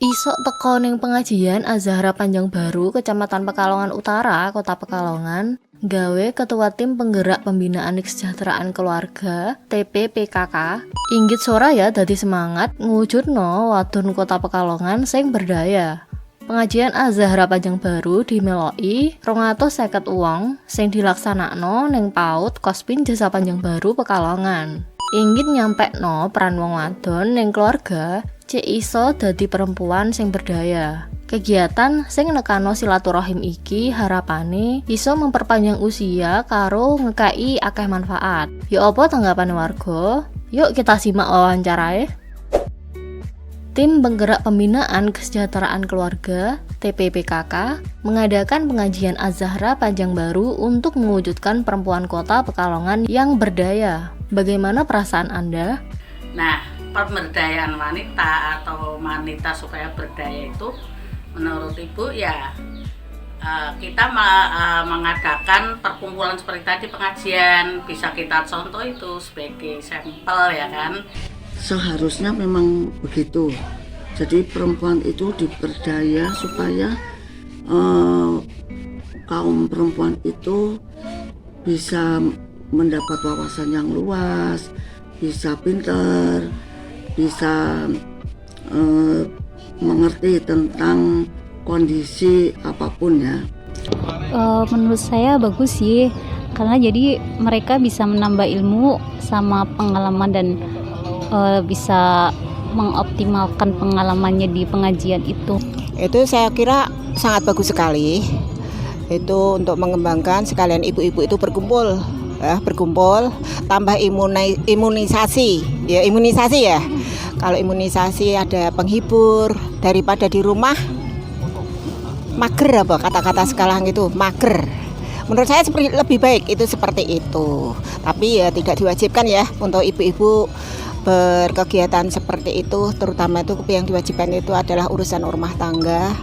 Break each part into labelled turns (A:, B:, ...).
A: Isok teko ning pengajian Azahra Panjang Baru, Kecamatan Pekalongan Utara, Kota Pekalongan, gawe ketua tim penggerak pembinaan kesejahteraan keluarga TPPKK. Inggit Soraya dadi semangat ngwujudno wadon Kota Pekalongan sing berdaya. Pengajian Azahra Panjang Baru dimeloki 250 wong sing dilaksanakno ning PAUD Kospin Jasa Panjang Baru Pekalongan. Inggit nyampekno peran wong wadon ning keluarga cek iso dadi perempuan sing berdaya. Kegiatan sing nekano silaturahim iki harapane iso memperpanjang usia karo ngekei akeh manfaat. Ya apa tanggapane warga? Yuk kita simak wawancarae. Tim Penggerak Pembinaan Kesejahteraan Keluarga TPPKK mengadakan pengajian Azahra Panjang Baru untuk mewujudkan perempuan kota Pekalongan yang berdaya. Bagaimana perasaan Anda?
B: Nah, pemberdayaan wanita atau wanita supaya berdaya itu menurut Ibu ya kita mengadakan perkumpulan seperti tadi pengajian, bisa kita contoh itu sebagai sampel ya kan.
C: Seharusnya memang begitu. Jadi perempuan itu diberdaya supaya kaum perempuan itu bisa mendapat wawasan yang luas, bisa pintar, bisa mengerti tentang kondisi apapun ya.
D: Menurut saya bagus sih, karena jadi mereka bisa menambah ilmu sama pengalaman dan bisa mengoptimalkan pengalamannya di pengajian itu.
E: Itu saya kira sangat bagus sekali. Itu untuk mengembangkan sekalian ibu-ibu itu berkumpul tambah imunisasi ya. Kalau imunisasi ada penghibur daripada di rumah mager, apa kata-kata sekarang itu mager. Menurut saya lebih baik itu seperti itu. Tapi ya tidak diwajibkan ya untuk ibu-ibu berkegiatan seperti itu, terutama itu yang diwajibkan itu adalah urusan rumah tangga,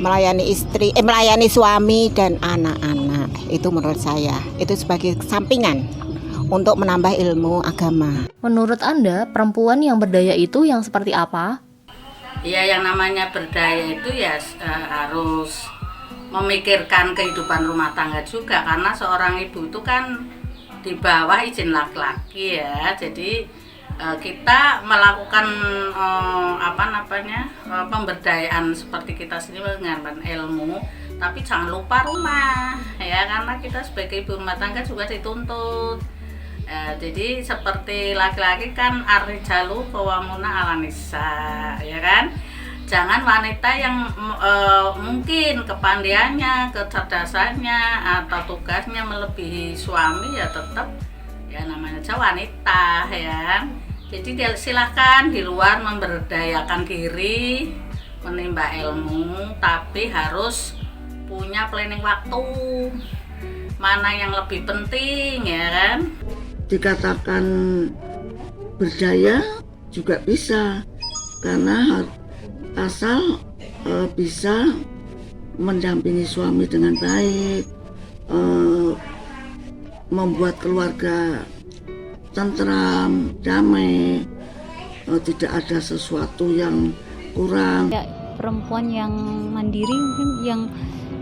E: melayani suami dan anak-anak. Itu menurut saya itu sebagai sampingan untuk menambah ilmu agama.
A: Menurut Anda, perempuan yang berdaya itu yang seperti apa?
B: Ya, yang namanya berdaya itu ya harus memikirkan kehidupan rumah tangga juga, karena seorang ibu itu kan di bawah izin laki-laki ya. Jadi kita melakukan pemberdayaan seperti kita sendiri menggunakan ilmu, tapi jangan lupa rumah ya, karena kita sebagai ibu rumah tangga juga dituntut. Jadi seperti laki-laki kan ar-rijalu qawwamuna 'alan nisa ya kan. Jangan wanita yang mungkin kepandaiannya, kecerdasannya atau tugasnya melebihi suami, ya tetap ya namanya aja wanita ya. Jadi silahkan di luar memberdayakan diri, menimba ilmu, tapi harus punya planning waktu mana yang lebih penting ya kan.
C: Dikatakan berdaya juga bisa, karena asal bisa mendampingi suami dengan baik, membuat keluarga tentram, damai, tidak ada sesuatu yang kurang.
D: Ya, perempuan yang mandiri mungkin yang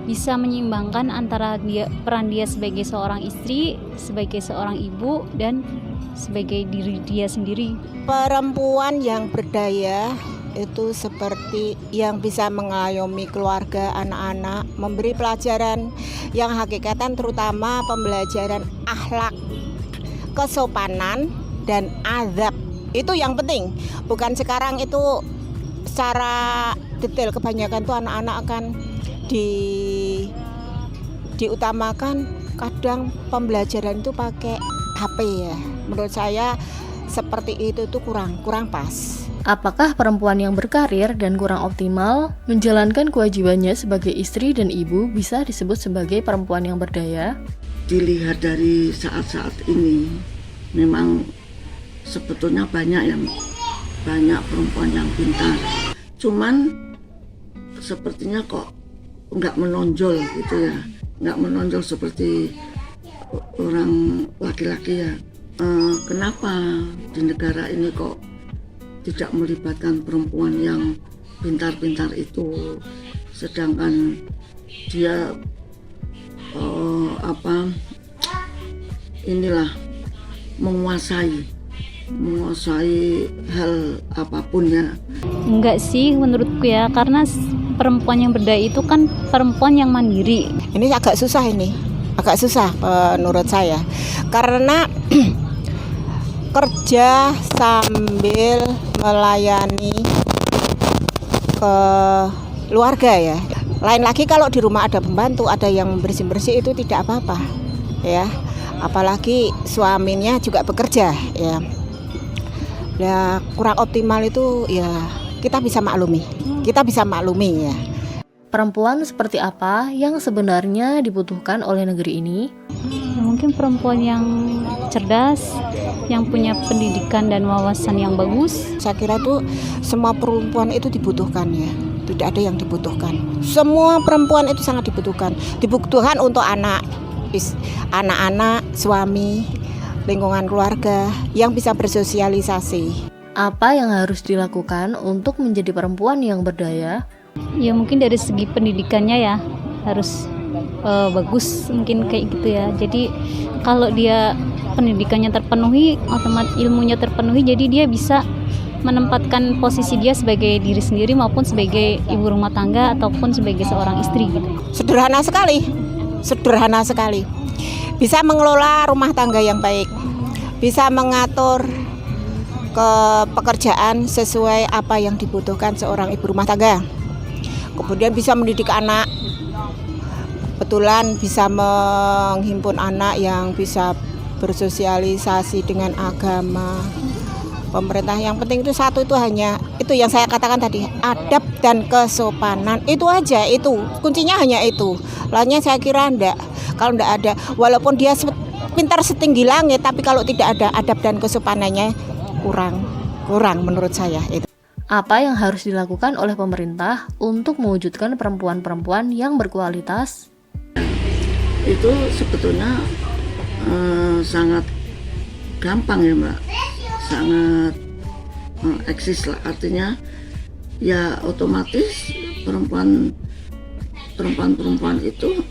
D: bisa menyeimbangkan antara peran dia sebagai seorang istri, sebagai seorang ibu, dan sebagai diri dia sendiri.
E: Perempuan yang berdaya itu seperti yang bisa mengayomi keluarga, anak-anak, memberi pelajaran yang hakikatan, terutama pembelajaran akhlak, kesopanan dan adab. Itu yang penting. Bukan sekarang itu secara detail, kebanyakan tuh anak-anak akan diutamakan kadang pembelajaran itu pakai HP ya. Menurut saya seperti itu tuh kurang pas.
A: Apakah perempuan yang berkarir dan kurang optimal menjalankan kewajibannya sebagai istri dan ibu bisa disebut sebagai perempuan yang berdaya?
C: Dilihat dari saat-saat ini, memang sebetulnya banyak perempuan yang pintar. Cuman sepertinya kok nggak menonjol gitu ya, nggak menonjol seperti orang laki-laki ya. Kenapa di negara ini kok tidak melibatkan perempuan yang pintar-pintar itu, sedangkan dia menguasai hal apapun ya.
D: Enggak sih menurutku ya, karena perempuan yang berdaya itu kan perempuan yang mandiri.
E: Ini agak susah menurut saya, karena kerja sambil melayani keluarga ya. Lain lagi kalau di rumah ada pembantu, ada yang bersih-bersih, itu tidak apa-apa ya. Apalagi suaminya juga bekerja ya. Ya kurang optimal itu ya kita bisa maklumi ya.
A: Perempuan seperti apa yang sebenarnya dibutuhkan oleh negeri ini?
D: Mungkin perempuan yang cerdas, yang punya pendidikan dan wawasan yang bagus.
E: Saya kira tuh semua perempuan itu dibutuhkan ya. Tidak ada yang dibutuhkan. Semua perempuan itu sangat dibutuhkan. Dibutuhkan untuk anak-anak, suami, lingkungan keluarga yang bisa bersosialisasi.
A: Apa yang harus dilakukan untuk menjadi perempuan yang berdaya?
D: Ya mungkin dari segi pendidikannya ya harus bagus, mungkin kayak gitu ya. Jadi kalau dia pendidikannya terpenuhi, otomatis ilmunya terpenuhi, jadi dia bisa menempatkan posisi dia sebagai diri sendiri maupun sebagai ibu rumah tangga ataupun sebagai seorang istri gitu.
E: Sederhana sekali. Bisa mengelola rumah tangga yang baik, bisa mengatur ke pekerjaan sesuai apa yang dibutuhkan seorang ibu rumah tangga. Kemudian bisa mendidik anak, kebetulan bisa menghimpun anak yang bisa bersosialisasi dengan agama. Pemerintah yang penting itu satu, itu hanya itu yang saya katakan tadi, adab dan kesopanan. Itu aja, itu kuncinya hanya itu. Lainnya saya kira enggak. Kalau enggak ada, walaupun dia pintar setinggi langit, tapi kalau tidak ada adab dan kesopanannya kurang menurut saya itu.
A: Apa yang harus dilakukan oleh pemerintah untuk mewujudkan perempuan-perempuan yang berkualitas?
C: Itu sebetulnya sangat gampang ya Mbak, sangat eksis lah, artinya ya otomatis perempuan itu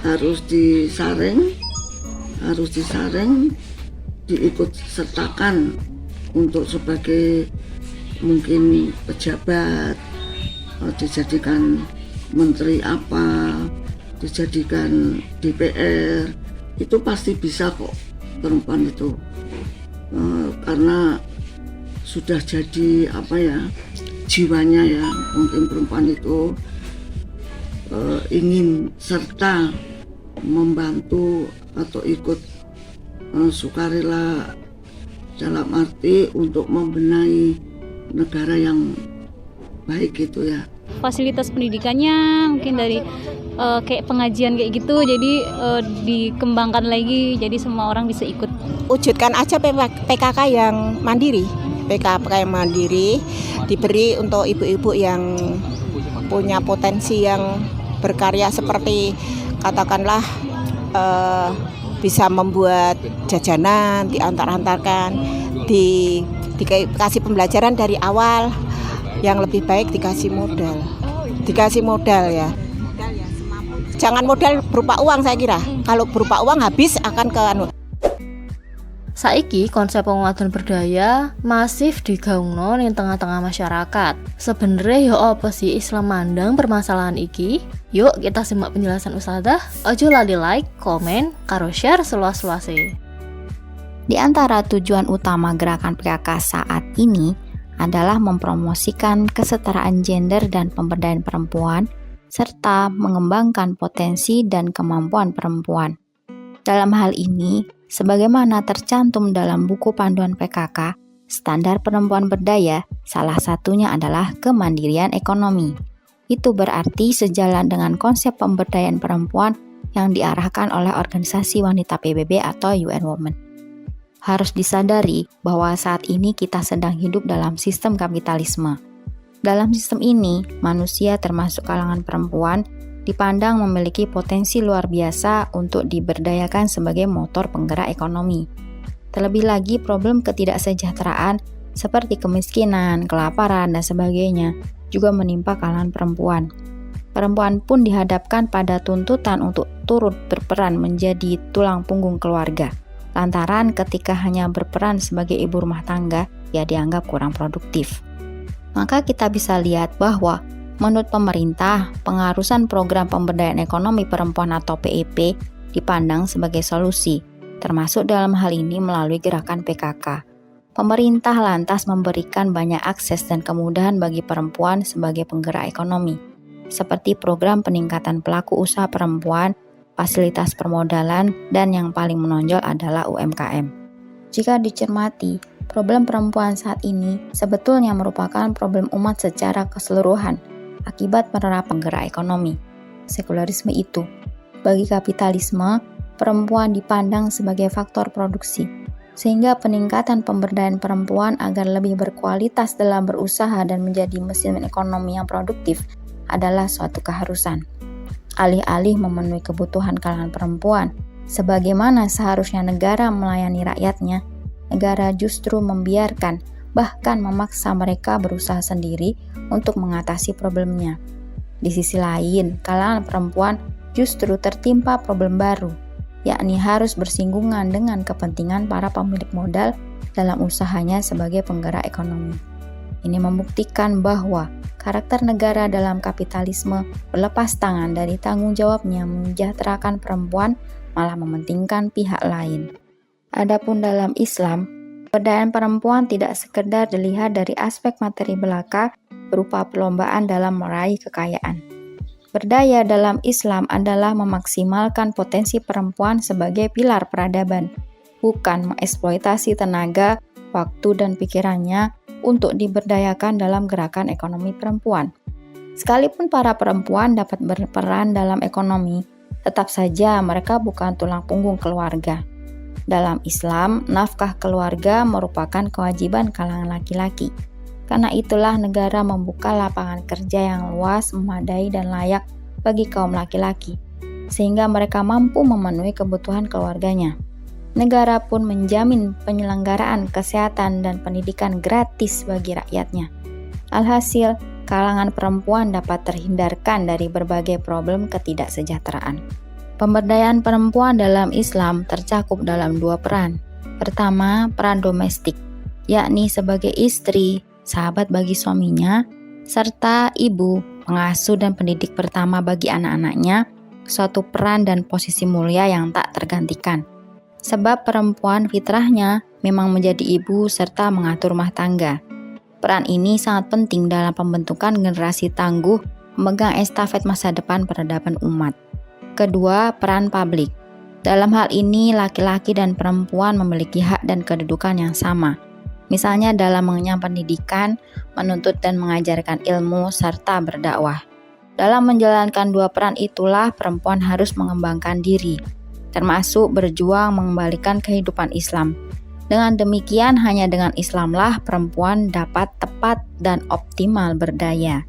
C: harus disaring, diikut sertakan untuk sebagai mungkin pejabat, dijadikan menteri apa, dijadikan DPR, itu pasti bisa kok perempuan itu, karena sudah jadi jiwanya ya, mungkin perempuan itu ingin serta membantu atau ikut sukarela dalam arti untuk membenahi negara yang baik gitu ya.
D: Fasilitas pendidikannya mungkin dari kayak pengajian kayak gitu, jadi dikembangkan lagi, jadi semua orang bisa ikut.
E: Wujudkan aja PKK yang mandiri, diberi untuk ibu-ibu yang punya potensi yang berkarya, seperti katakanlah bisa membuat jajanan, diantar-antarkan, dikasih pembelajaran dari awal yang lebih baik, dikasih modal ya. Jangan modal berupa uang, saya kira. Kalau berupa uang habis akan ke
A: Saiki konsep penguatan berdaya masif digaungno ning tengah-tengah masyarakat. Sebenarnya ya apa sih Islam mandang permasalahan iki? Yuk kita simak penjelasan Ustadzah. Ojo lali like, komen, karo share seluas-luase.
F: Di antara tujuan utama gerakan PKK saat ini adalah mempromosikan kesetaraan gender dan pemberdayaan perempuan, serta mengembangkan potensi dan kemampuan perempuan. Dalam hal ini, sebagaimana tercantum dalam buku panduan PKK, standar perempuan berdaya, salah satunya adalah kemandirian ekonomi. Itu berarti sejalan dengan konsep pemberdayaan perempuan yang diarahkan oleh organisasi wanita PBB atau UN Women. Harus disadari bahwa saat ini kita sedang hidup dalam sistem kapitalisme. Dalam sistem ini, manusia termasuk kalangan perempuan dipandang memiliki potensi luar biasa untuk diberdayakan sebagai motor penggerak ekonomi. Terlebih lagi problem ketidaksejahteraan seperti kemiskinan, kelaparan, dan sebagainya juga menimpa kalangan perempuan. Perempuan pun dihadapkan pada tuntutan untuk turut berperan menjadi tulang punggung keluarga. Lantaran ketika hanya berperan sebagai ibu rumah tangga, ia dianggap kurang produktif. Maka kita bisa lihat bahwa menurut pemerintah, pengharusan program pemberdayaan ekonomi perempuan atau PEP dipandang sebagai solusi, termasuk dalam hal ini melalui gerakan PKK. Pemerintah lantas memberikan banyak akses dan kemudahan bagi perempuan sebagai penggerak ekonomi, seperti program peningkatan pelaku usaha perempuan, fasilitas permodalan, dan yang paling menonjol adalah UMKM. Jika dicermati, problem perempuan saat ini sebetulnya merupakan problem umat secara keseluruhan akibat penerapan penggerak ekonomi. Sekularisme itu, bagi kapitalisme, perempuan dipandang sebagai faktor produksi, sehingga peningkatan pemberdayaan perempuan agar lebih berkualitas dalam berusaha dan menjadi mesin ekonomi yang produktif adalah suatu keharusan. Alih-alih memenuhi kebutuhan kalangan perempuan, sebagaimana seharusnya negara melayani rakyatnya, negara justru membiarkan, bahkan memaksa mereka berusaha sendiri untuk mengatasi problemnya. Di sisi lain, kalangan perempuan justru tertimpa problem baru, yakni harus bersinggungan dengan kepentingan para pemilik modal dalam usahanya sebagai penggerak ekonomi. Ini membuktikan bahwa karakter negara dalam kapitalisme berlepas tangan dari tanggung jawabnya mensejahterakan perempuan, malah mementingkan pihak lain. Adapun dalam Islam, pemberdayaan perempuan tidak sekedar dilihat dari aspek materi belaka berupa perlombaan dalam meraih kekayaan. Berdaya dalam Islam adalah memaksimalkan potensi perempuan sebagai pilar peradaban, bukan mengeksploitasi tenaga, waktu, dan pikirannya untuk diberdayakan dalam gerakan ekonomi perempuan. Sekalipun para perempuan dapat berperan dalam ekonomi, tetap saja mereka bukan tulang punggung keluarga. Dalam Islam, nafkah keluarga merupakan kewajiban kalangan laki-laki. Karena itulah negara membuka lapangan kerja yang luas, memadai, dan layak bagi kaum laki-laki, sehingga mereka mampu memenuhi kebutuhan keluarganya. Negara pun menjamin penyelenggaraan kesehatan dan pendidikan gratis bagi rakyatnya. Alhasil, kalangan perempuan dapat terhindarkan dari berbagai problem ketidaksejahteraan. Pemberdayaan perempuan dalam Islam tercakup dalam dua peran. Pertama, peran domestik, yakni sebagai istri, sahabat bagi suaminya, serta ibu, pengasuh dan pendidik pertama bagi anak-anaknya, suatu peran dan posisi mulia yang tak tergantikan. Sebab perempuan fitrahnya memang menjadi ibu serta mengatur rumah tangga. Peran ini sangat penting dalam pembentukan generasi tangguh memegang estafet masa depan peradaban umat. Kedua, peran publik. Dalam hal ini, laki-laki dan perempuan memiliki hak dan kedudukan yang sama. Misalnya dalam mengenyam pendidikan, menuntut dan mengajarkan ilmu, serta berdakwah. Dalam menjalankan dua peran itulah perempuan harus mengembangkan diri, termasuk berjuang mengembalikan kehidupan Islam. Dengan demikian, hanya dengan Islamlah perempuan dapat tepat dan optimal berdaya.